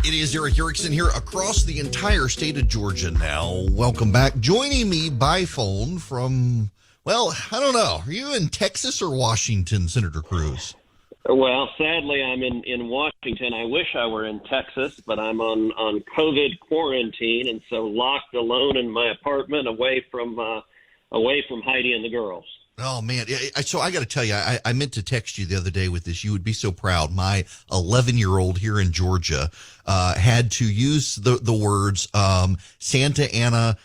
It is Erick Erickson here across the entire state of Georgia now. Welcome back. Joining me by phone from, well, I don't know. Are you in Texas or Washington, Senator Cruz? Well, sadly, I'm in Washington. I wish I were in Texas, but I'm on COVID quarantine, and so locked alone in my apartment away from Heidi and the girls. Oh, man. So I got to tell you, I meant to text you the other day with this. You would be so proud. My 11-year-old here in Georgia had to use the words Santa Ana,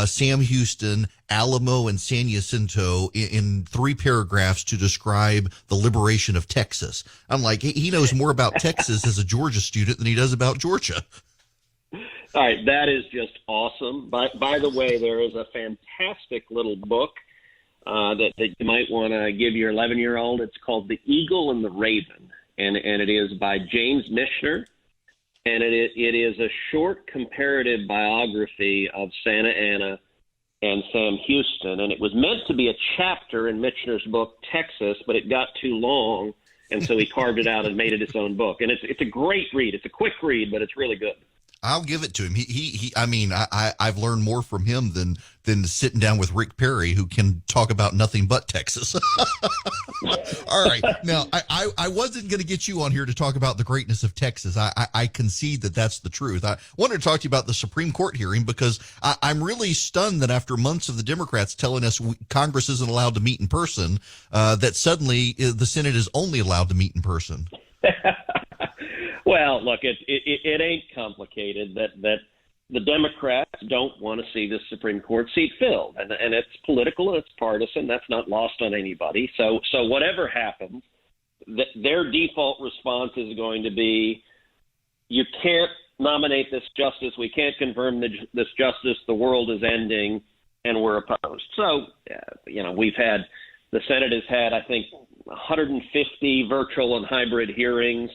Sam Houston, Alamo, and San Jacinto in 3 paragraphs to describe the liberation of Texas. I'm like, he knows more about Texas as a Georgia student than he does about Georgia. All right. That is just awesome. By the way, there is a fantastic little book that you might want to give your 11-year-old. It's called The Eagle and the Raven, and it is by James Michener, and it is a short comparative biography of Santa Ana and Sam Houston, and it was meant to be a chapter in Michener's book, Texas, but it got too long, and so he carved it out and made it his own book. And it's a great read. It's a quick read, but it's really good. I'll give it to him. I've learned more from him than sitting down with Rick Perry, who can talk about nothing but Texas. All right. Now, I wasn't going to get you on here to talk about the greatness of Texas. I concede that that's the truth. I wanted to talk to you about the Supreme Court hearing because I'm really stunned that after months of the Democrats telling us Congress isn't allowed to meet in person, that suddenly the Senate is only allowed to meet in person. Well, look, it ain't complicated. That the Democrats don't want to see the Supreme Court seat filled, and it's political and it's partisan. That's not lost on anybody. So whatever happens, their default response is going to be, you can't nominate this justice. We can't confirm this justice. The world is ending, and we're opposed. So, the Senate has had, I think, 150 virtual and hybrid hearings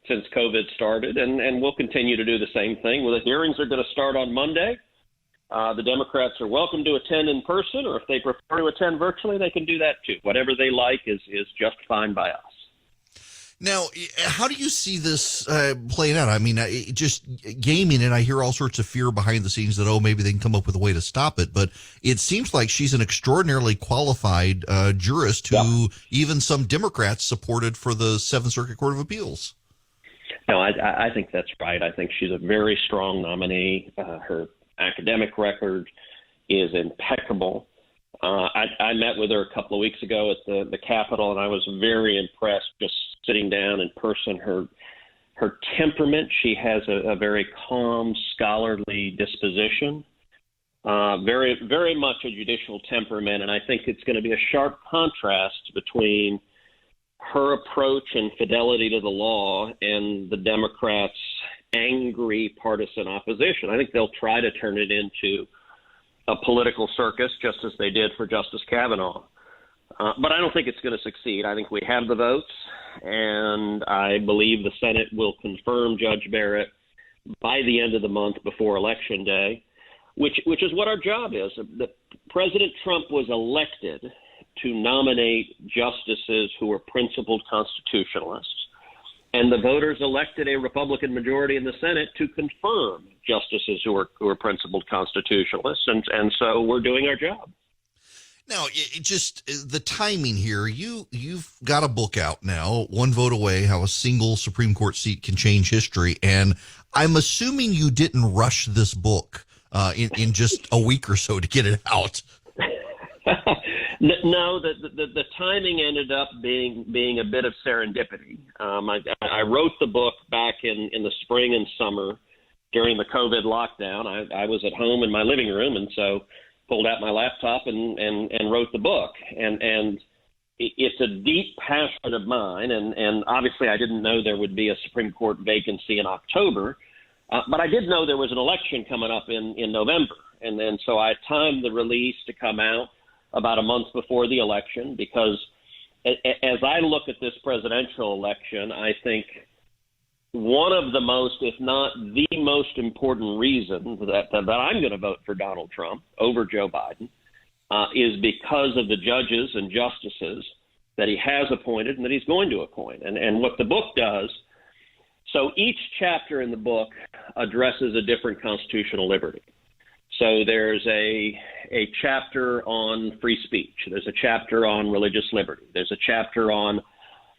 since COVID started, and we'll continue to do the same thing. Well, the hearings are going to start on Monday. The Democrats are welcome to attend in person, or if they prefer to attend virtually, they can do that too. Whatever they like is just fine by us. Now, how do you see this playing out? I mean, just gaming it, I hear all sorts of fear behind the scenes that, maybe they can come up with a way to stop it. But it seems like she's an extraordinarily qualified jurist who even some Democrats supported for the Seventh Circuit Court of Appeals. No, I think that's right. I think she's a very strong nominee. Her academic record is impeccable. I met with her a couple of weeks ago at the Capitol, and I was very impressed just sitting down in person. Her temperament, she has a very calm, scholarly disposition, very, very much a judicial temperament, and I think it's going to be a sharp contrast between her approach and fidelity to the law and the Democrats' angry partisan opposition. I think they'll try to turn it into a political circus, just as they did for Justice Kavanaugh. But I don't think it's going to succeed. I think we have the votes, and I believe the Senate will confirm Judge Barrett by the end of the month before Election Day, which is what our job is. President Trump was elected to nominate justices who are principled constitutionalists, and the voters elected a Republican majority in the Senate to confirm justices who are principled constitutionalists, and so we're doing our job. Now, just the timing here, you've got a book out now, One Vote Away, How a Single Supreme Court Seat Can Change History, and I'm assuming you didn't rush this book in just a week or so to get it out. No, the timing ended up being a bit of serendipity. I wrote the book back in the spring and summer during the COVID lockdown. I was at home in my living room, and so pulled out my laptop and wrote the book. And it's a deep passion of mine, and obviously I didn't know there would be a Supreme Court vacancy in October, but I did know there was an election coming up in November. And then so I timed the release to come out about a month before the election, because as I look at this presidential election, I think one of the most, if not the most important reason that I'm going to vote for Donald Trump over Joe Biden is because of the judges and justices that he has appointed and that he's going to appoint. And what the book does So each chapter in the book addresses a different constitutional liberty. So there's a chapter on free speech. There's a chapter on religious liberty. There's a chapter on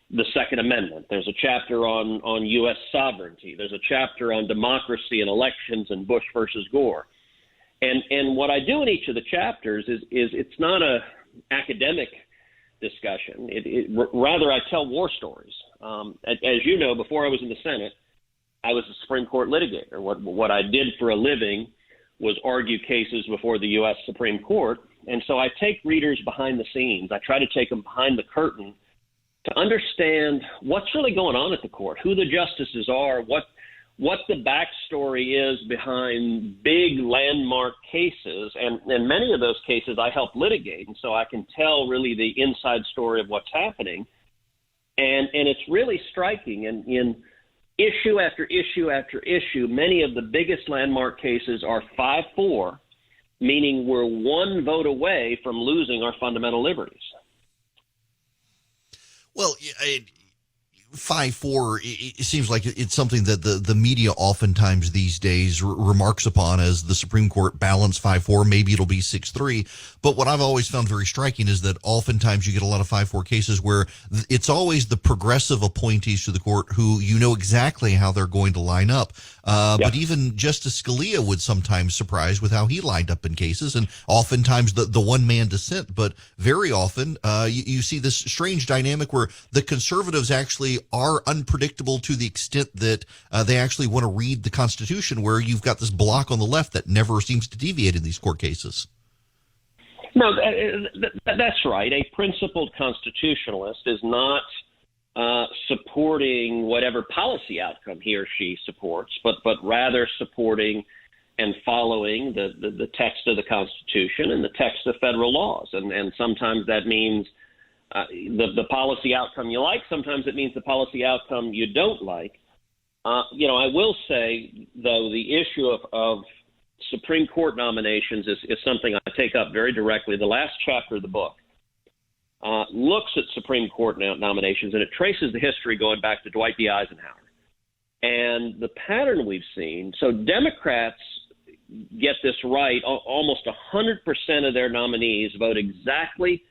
the Second Amendment. There's a chapter on U.S. sovereignty. There's a chapter on democracy and elections and Bush versus Gore. And what I do in each of the chapters is it's not a academic discussion. Rather, I tell war stories. As you know, before I was in the Senate, I was a Supreme Court litigator. What I did for a living was argue cases before the U.S. Supreme Court. And so I take readers behind the scenes. I try to take them behind the curtain to understand what's really going on at the court, who the justices are, what the backstory is behind big landmark cases. And many of those cases I help litigate. And so I can tell really the inside story of what's happening. And it's really striking. And in issue after issue after issue, many of the biggest landmark cases are 5-4, meaning we're one vote away from losing our fundamental liberties. Well, 5-4, it seems like it's something that the media oftentimes these days remarks upon as the Supreme Court balance 5-4. Maybe it'll be 6-3. But what I've always found very striking is that oftentimes you get a lot of 5-4 cases where it's always the progressive appointees to the court who you know exactly how they're going to line up. But even Justice Scalia would sometimes surprise with how he lined up in cases, and oftentimes the one-man dissent. But very often you see this strange dynamic where the conservatives actually are unpredictable to the extent that they actually want to read the Constitution, where you've got this block on the left that never seems to deviate in these court cases. No, that's right. A principled constitutionalist is not supporting whatever policy outcome he or she supports, but rather supporting and following the text of the Constitution and the text of federal laws. And sometimes that means the policy outcome you like. Sometimes it means the policy outcome you don't like. I will say, though, the issue of Supreme Court nominations is something I take up very directly. The last chapter of the book looks at Supreme Court nominations, and it traces the history going back to Dwight D. Eisenhower. And the pattern we've seen, so Democrats get this right. Almost 100% of their nominees vote exactly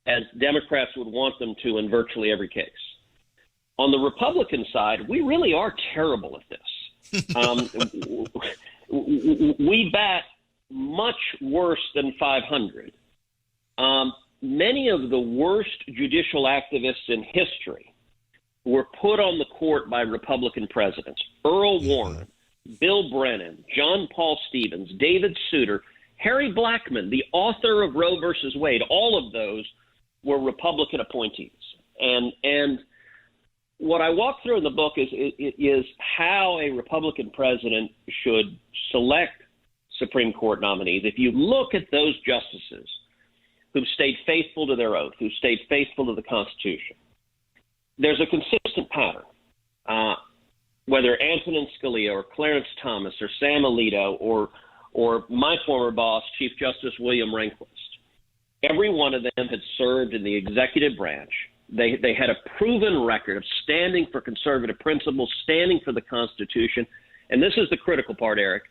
as Democrats would want them to in virtually every case. On the Republican side, we really are terrible at this. We bat much worse than 500. Many of the worst judicial activists in history were put on the court by Republican presidents. Earl Warren, Bill Brennan, John Paul Stevens, David Souter, Harry Blackmun, the author of Roe versus Wade. All of those were Republican appointees. And what I walk through in the book is how a Republican president should select Supreme Court nominees. If you look at those justices who've stayed faithful to their oath, who've stayed faithful to the Constitution, there's a consistent pattern. Whether Antonin Scalia or Clarence Thomas or Sam Alito or my former boss, Chief Justice William Rehnquist, every one of them had served in the executive branch. They had a proven record of standing for conservative principles, standing for the Constitution. And this is the critical part, Eric,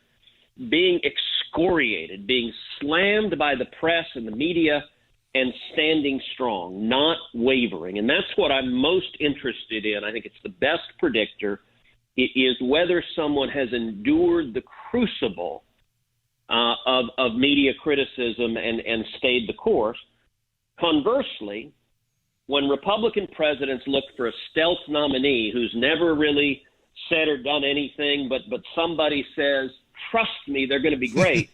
being excoriated, being slammed by the press and the media, and standing strong, not wavering. And that's what I'm most interested in. I think it's the best predictor. It is whether someone has endured the crucible of media criticism and stayed the course. Conversely, when Republican presidents look for a stealth nominee who's never really said or done anything, but somebody says, trust me, they're going to be great,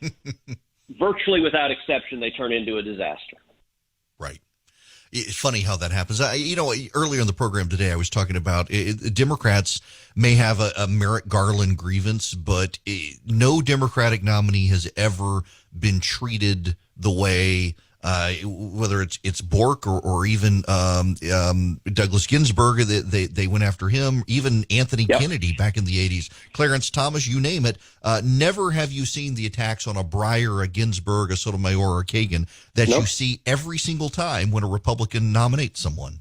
virtually without exception, they turn into a disaster. Right. It's funny how that happens. Earlier in the program today, I was talking about Democrats may have a Merrick Garland grievance, but no Democratic nominee has ever been treated the way whether it's Bork or even Douglas Ginsburg, they went after him. Even Anthony Kennedy back in the 80s, Clarence Thomas, you name it. Never have you seen the attacks on a Breyer, a Ginsburg, a Sotomayor, or a Kagan that you see every single time when a Republican nominates someone.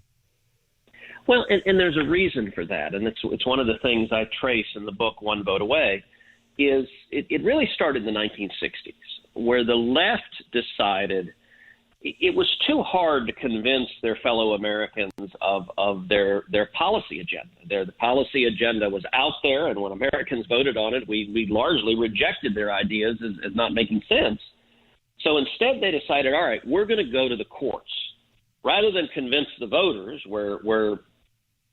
Well, and there's a reason for that, and it's one of the things I trace in the book, One Vote Away, is it really started in the 1960s, where the left decided it was too hard to convince their fellow Americans of their policy agenda. The policy agenda was out there, and when Americans voted on it, we largely rejected their ideas as not making sense. So instead, they decided, all right, we're going to go to the courts. Rather than convince the voters, where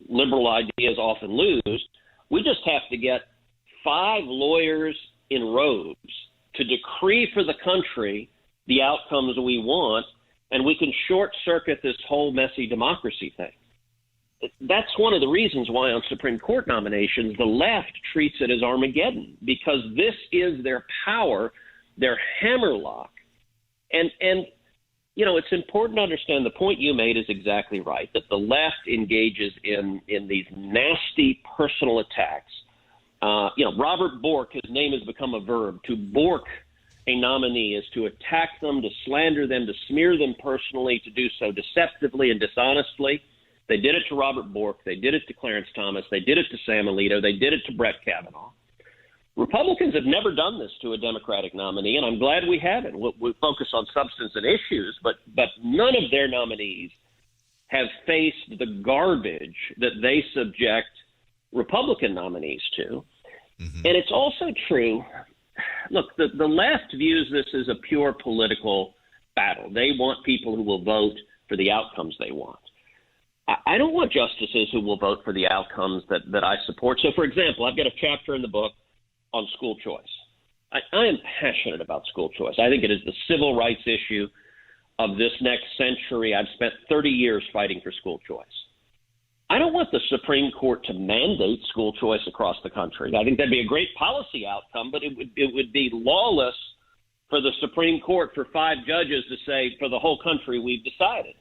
liberal ideas often lose, we just have to get 5 lawyers in robes to decree for the country the outcomes we want, and we can short-circuit this whole messy democracy thing. That's one of the reasons why on Supreme Court nominations, the left treats it as Armageddon, because this is their power, their hammerlock. And you know, it's important to understand the point you made is exactly right, that the left engages in these nasty personal attacks. Robert Bork, his name has become a verb. To bork a nominee is to attack them, to slander them, to smear them personally, to do so deceptively and dishonestly. They did it to Robert Bork. They did it to Clarence Thomas. They did it to Sam Alito. They did it to Brett Kavanaugh. Republicans have never done this to a Democratic nominee, and I'm glad we haven't. We focus on substance and issues, but none of their nominees have faced the garbage that they subject Republican nominees to. Mm-hmm. And it's also true. Look, the left views this as a pure political battle. They want people who will vote for the outcomes they want. I don't want justices who will vote for the outcomes that I support. So, for example, I've got a chapter in the book on school choice. I am passionate about school choice. I think it is the civil rights issue of this next century. I've spent 30 years fighting for school choice. I don't want the Supreme Court to mandate school choice across the country. I think that'd be a great policy outcome, but it would be lawless for the Supreme Court for 5 judges to say, for the whole country, we've decided.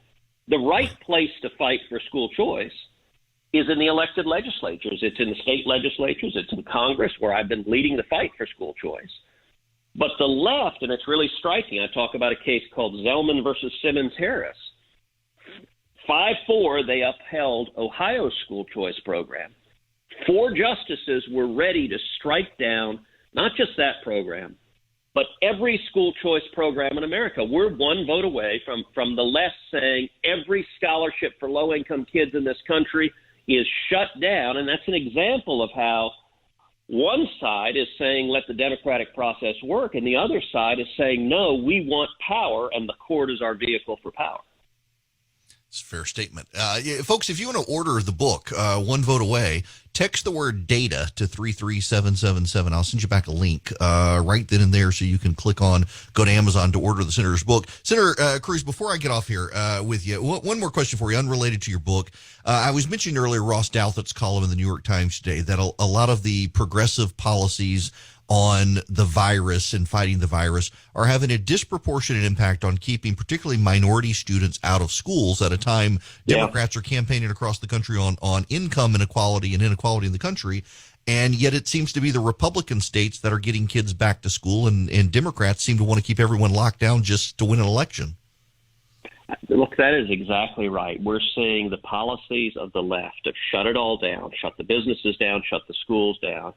The right place to fight for school choice is in the elected legislatures. It's in the state legislatures. It's in Congress, where I've been leading the fight for school choice. But the left, and it's really striking, I talk about a case called Zellman versus Simmons-Harris. 5-4, they upheld Ohio's school choice program. 4 justices were ready to strike down not just that program, but every school choice program in America. We're one vote away from the left saying every scholarship for low-income kids in this country is shut down, and that's an example of how one side is saying let the democratic process work, and the other side is saying no, we want power, and the court is our vehicle for power. It's a fair statement. Folks, if you want to order the book, One Vote Away, text the word data to 33777. I'll send you back a link right then and there so you can go to Amazon to order the Senator's book. Senator Cruz, before I get off here with you, one more question for you, unrelated to your book. I was mentioning earlier Ross Douthat's column in the New York Times today that a lot of the progressive policies on the virus and fighting the virus are having a disproportionate impact on keeping particularly minority students out of schools at a time Democrats are campaigning across the country on income inequality and inequality in the country. And yet it seems to be the Republican states that are getting kids back to school, and Democrats seem to want to keep everyone locked down just to win an election. Look, that is exactly right. We're seeing the policies of the left of shut it all down, shut the businesses down, shut the schools down,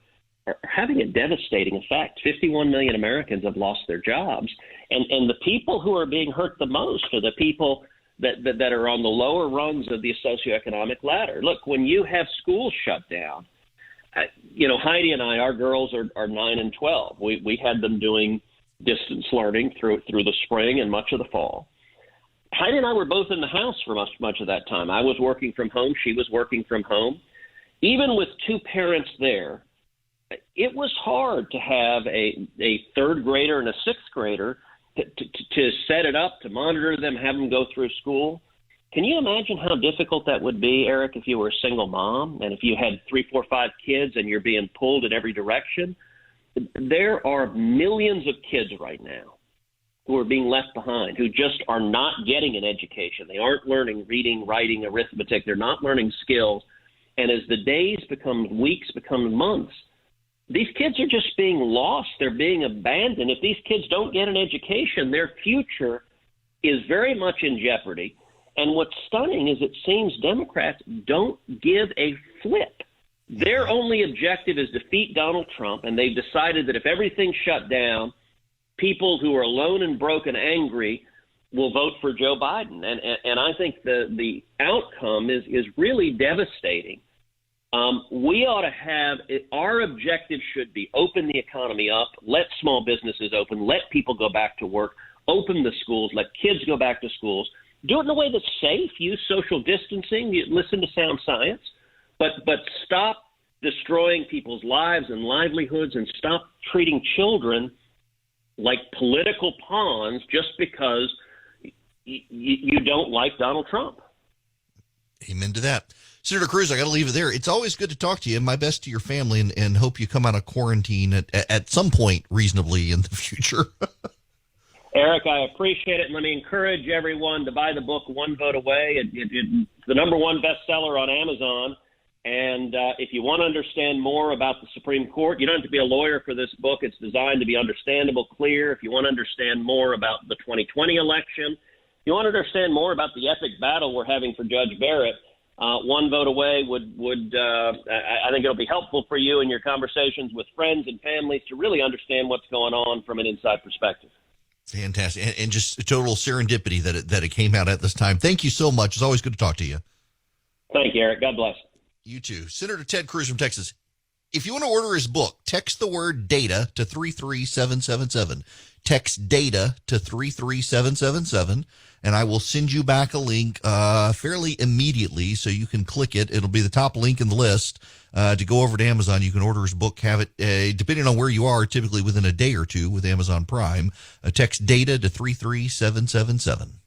are having a devastating effect. 51 million Americans have lost their jobs. And the people who are being hurt the most are the people that are on the lower rungs of the socioeconomic ladder. Look, when you have schools shut down, Heidi and I, our girls are 9 and 12. We had them doing distance learning through the spring and much of the fall. Heidi and I were both in the house for much of that time. I was working from home. She was working from home. Even with 2 parents there, it was hard to have a 3rd grader and a 6th grader to set it up, to monitor them, have them go through school. Can you imagine how difficult that would be, Eric, if you were a single mom and if you had 3, 4, 5 kids and you're being pulled in every direction? There are millions of kids right now who are being left behind, who just are not getting an education. They aren't learning reading, writing, arithmetic. They're not learning skills. And as the days become weeks, become months, these kids are just being lost. They're being abandoned. If these kids don't get an education, their future is very much in jeopardy. And what's stunning is it seems Democrats don't give a flip. Their only objective is defeat Donald Trump, and they've decided that if everything's shut down, people who are alone and broke and angry will vote for Joe Biden. And I think the outcome is really devastating. We ought to have our objective should be open the economy up, let small businesses open, let people go back to work, open the schools, let kids go back to schools, do it in a way that's safe, use social distancing, listen to sound science, but stop destroying people's lives and livelihoods and stop treating children like political pawns just because you don't like Donald Trump. Amen to that. Senator Cruz, I got to leave it there. It's always good to talk to you. My best to your family, and hope you come out of quarantine at some point reasonably in the future. Eric, I appreciate it. And let me encourage everyone to buy the book One Vote Away. It's the number one bestseller on Amazon. And if you want to understand more about the Supreme Court, you don't have to be a lawyer for this book. It's designed to be understandable, clear. If you want to understand more about the 2020 election, if you want to understand more about the epic battle we're having for Judge Barrett, One Vote Away I think it'll be helpful for you in your conversations with friends and families to really understand what's going on from an inside perspective. Fantastic. And just a total serendipity that it came out at this time. Thank you so much. It's always good to talk to you. Thank you, Eric. God bless. You too. Senator Ted Cruz from Texas. If you want to order his book, text the word data to 33777. Text data to 33777, and I will send you back a link fairly immediately so you can click it. It'll be the top link in the list to go over to Amazon. You can order his book, have it, depending on where you are, typically within a day or two with Amazon Prime. Text data to 33777.